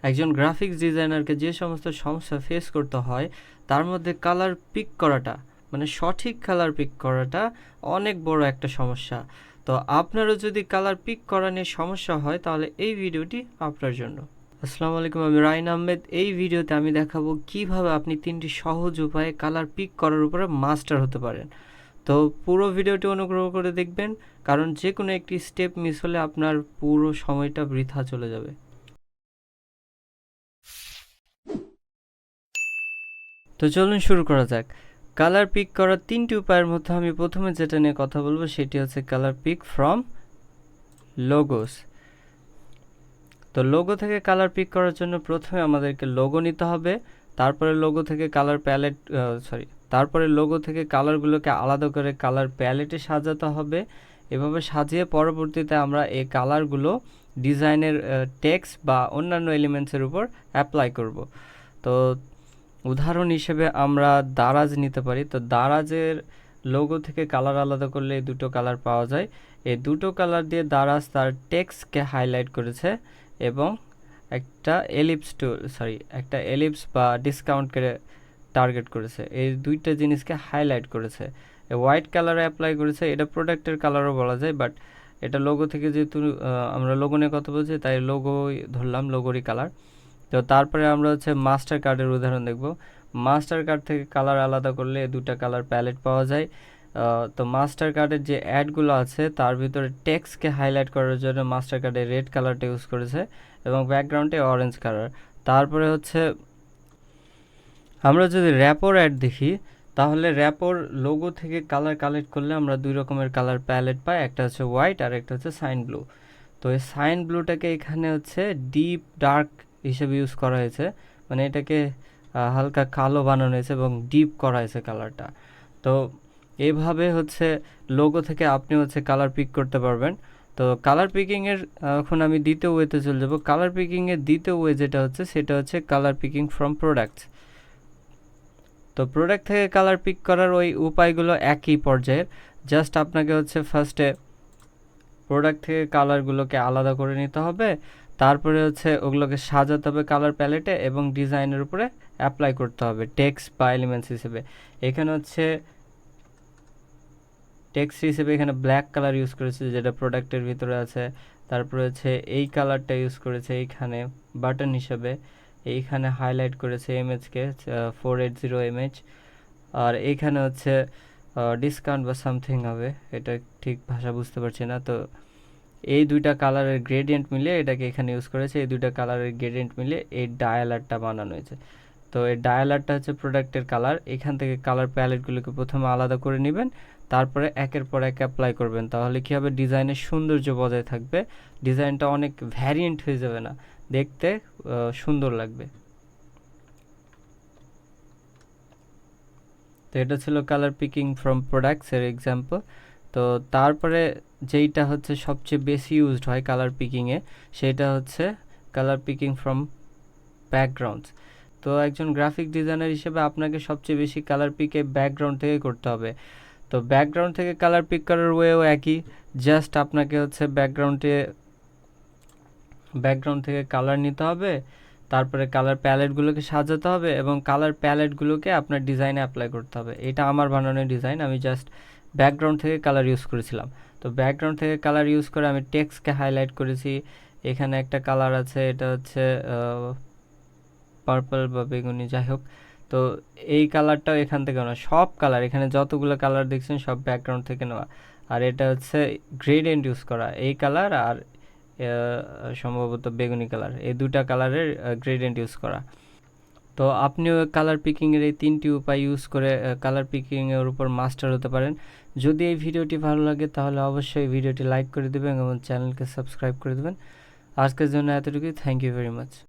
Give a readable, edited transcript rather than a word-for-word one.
একজন গ্রাফিক্স ডিজাইনারকে যে সমস্ত সমস্যা ফেস করতে হয় তার মধ্যে কালার পিক করাটা মানে সঠিক কালার পিক করাটা অনেক বড় একটা সমস্যা। তো আপনারও যদি কালার পিক করা নিয়ে সমস্যা হয় তাহলে এই ভিডিওটি আপনার জন্য। আসসালামু আলাইকুম, আমি রাইন আহমেদ। এই ভিডিওতে আমি দেখাবো কিভাবে আপনি 3টি সহজ উপায়ে কালার পিক করার উপরে মাস্টার হতে পারেন। তো পুরো ভিডিওটি অনুগ্রহ করে দেখবেন, কারণ যে কোনো একটি স্টেপ মিস হলে আপনার পুরো সময়টা বৃথা চলে যাবে। তো চলুন শুরু করা যাক। কালার পিক করার 3টি উপায়ের মধ্যে আমি প্রথমে যেটা নিয়ে কথা বলবো সেটি হচ্ছে কালার পিক ফ্রম লোগোস। তো লোগো থেকে কালার পিক করার জন্য প্রথমে আমাদেরকে লোগো নিতে হবে, তারপরে লোগো থেকে কালার প্যালেট তারপরে লোগো থেকে কালারগুলোকে আলাদা করে কালার প্যালেটে সাজাতে হবে। এভাবে সাজিয়ে পরবর্তীতে আমরা এই কালারগুলো ডিজাইনের টেক্সট বা অন্যান্য এলিমেন্টসের উপর অ্যাপ্লাই করব। তো উদাহরণ হিসেবে আমরা দারাজ নিতে পারি। তো দারাজের লোগো থেকে কালার আলাদা করলে এই দুটো কালার পাওয়া যায়। এই দুটো কালার দিয়ে দারাজ তার টেক্সটকে হাইলাইট করেছে এবং একটা এলিপস বা ডিসকাউন্টকে টার্গেট করেছে। এই দুইটা জিনিসকে হাইলাইট করেছে। হোয়াইট কালারে অ্যাপ্লাই করেছে, এটা প্রোডাক্টের কালারও বলা যায়, বাট এটা লোগো থেকে যেহেতু আমরা লোগো নিয়ে কথা বলছি তাই লোগোই ধরলাম, লোগোরই কালার। তো তারপরে আমরা হচ্ছে মাস্টার কার্ডের উদাহরণ দেখব। মাস্টার কার্ড থেকে কালার আলাদা করলে দুটা কালার প্যালেট পাওয়া যায়। তো মাস্টার কার্ডের যে অ্যাডগুলো আছে তার ভিতরে টেক্সটকে হাইলাইট করার জন্য মাস্টার কার্ডে রেড কালারটা ইউজ করেছে এবং ব্যাকগ্রাউন্ডে অরেঞ্জ কালার। তারপরে হচ্ছে আমরা যদি র্যাপোর অ্যাড দেখি তাহলে র্যাপোর লোগো থেকে কালার কালেক্ট করলে আমরা দুই রকমের কালার প্যালেট পাই, একটা হচ্ছে হোয়াইট আর একটা হচ্ছে সাইন ব্লু। তো এই সাইন ব্লুটাকে এখানে হচ্ছে ডিপ ডার্ক হিসেবে ইউজ করা হয়েছে, মানে এটাকে হালকা কালো বানানো হয়েছে এবং ডিপ করা হয়েছে কালারটা। তো এইভাবে হচ্ছে লোগো থেকে আপনি হচ্ছে কালার পিক করতে পারবেন। তো কালার পিকিংয়ের এখন আমি দ্বিতীয় ওয়েতে চলে যাব। কালার পিকিংয়ের দ্বিতীয় ওয়ে যেটা হচ্ছে সেটা হচ্ছে কালার পিকিং ফ্রম প্রোডাক্টস। তো প্রোডাক্ট থেকে কালার পিক করার ওই উপায়গুলো একই পর্যায়ের, জাস্ট আপনাকে হচ্ছে ফার্স্টে প্রোডাক্ট থেকে কালারগুলোকে আলাদা করে নিতে হবে, তারপরে হচ্ছে ওগুলোকে সাজাতে হবে কালার প্যালেটে এবং ডিজাইনের উপরে অ্যাপ্লাই করতে হবে টেক্সট বা এলিমেন্টস হিসেবে। এখানে হচ্ছে টেক্সট হিসেবে এখানে ব্ল্যাক কালার ইউজ করেছে যেটা প্রোডাক্টের ভিতরে আছে। তারপরে হচ্ছে এই কালারটা ইউজ করেছে এইখানে বাটন হিসেবে, এইখানে হাইলাইট করেছে এমএচকে 480 এমএচ, আর এইখানে হচ্ছে ডিসকাউন্ট বা সামথিং হবে, এটা ঠিক ভাষা বুঝতে পারছি না। তো এই দুইটা কালারের গ্রেডিয়েন্ট মিলে এটাকে এখানে ইউজ করেছে, এই দুইটা কালারের গ্রেডিয়েন্ট মিলে এই ডায়ালারটা বানানো হয়েছে। তো এই ডায়ালারটা হচ্ছে প্রোডাক্টের কালার। এখান থেকে কালার প্যালেটগুলোকে প্রথমে আলাদা করে নেবেন, তারপরে একের পর এক অ্যাপ্লাই করবেন। তাহলে কী হবে, ডিজাইনের সৌন্দর্য বজায় থাকবে, ডিজাইনটা অনেক ভ্যারিয়েন্ট হয়ে যাবে না, দেখতে সুন্দর লাগবে। তো এটা ছিল কালার পিকিং ফ্রম প্রোডাক্টসের এক্সাম্পল। তো তারপরে যেইটা হচ্ছে সবচেয়ে বেশি ইউজড হয় কালার পিকিংয়ে সেটা হচ্ছে কালার পিকিং ফ্রম ব্যাকগ্রাউন্ডস। তো একজন গ্রাফিক ডিজাইনার হিসেবে আপনাকে সবচেয়ে বেশি কালার পিকে ব্যাকগ্রাউন্ড থেকে করতে হবে। তো ব্যাকগ্রাউন্ড থেকে কালার পিক করার ওয়েও একই, জাস্ট আপনাকে হচ্ছে ব্যাকগ্রাউন্ড থেকে কালার নিতে হবে, তারপরে কালার প্যালেটগুলোকে সাজাতে হবে এবং কালার প্যালেটগুলোকে আপনার ডিজাইনে অ্যাপ্লাই করতে হবে। এটা আমার বানানো ডিজাইন, আমি জাস্ট ব্যাকগ্রাউন্ড থেকে কালার ইউজ করেছিলাম। তো ব্যাকগ্রাউন্ড থেকে কালার ইউজ করে আমি টেক্সটকে হাইলাইট করেছি। এখানে একটা কালার আছে, এটা হচ্ছে পার্পল বা বেগুনি, যাই হোক। তো এই কালারটাও এখান থেকে নেওয়া, সব কালার এখানে যতগুলো কালার দেখছেন সব ব্যাকগ্রাউন্ড থেকে নেওয়া। আর এটা হচ্ছে গ্রেডিয়েন্ট ইউজ করা, এই কালার আর সম্ভবত বেগুনি কালার, এই দুটা কালারের গ্রেডিয়েন্ট ইউজ করা। তো আপনিও কালার পিকিংয়ের এই 3টি উপায় ইউজ করে কালার পিকিংয়ের উপর মাস্টার হতে পারেন। যদি এই ভিডিওটি ভালো লাগে তাহলে অবশ্যই ভিডিওটি লাইক করে দেবেন এবং চ্যানেলকে সাবস্ক্রাইব করে দেবেন। আজকের জন্য এতটুকুই, থ্যাংক ইউ ভেরি মাচ।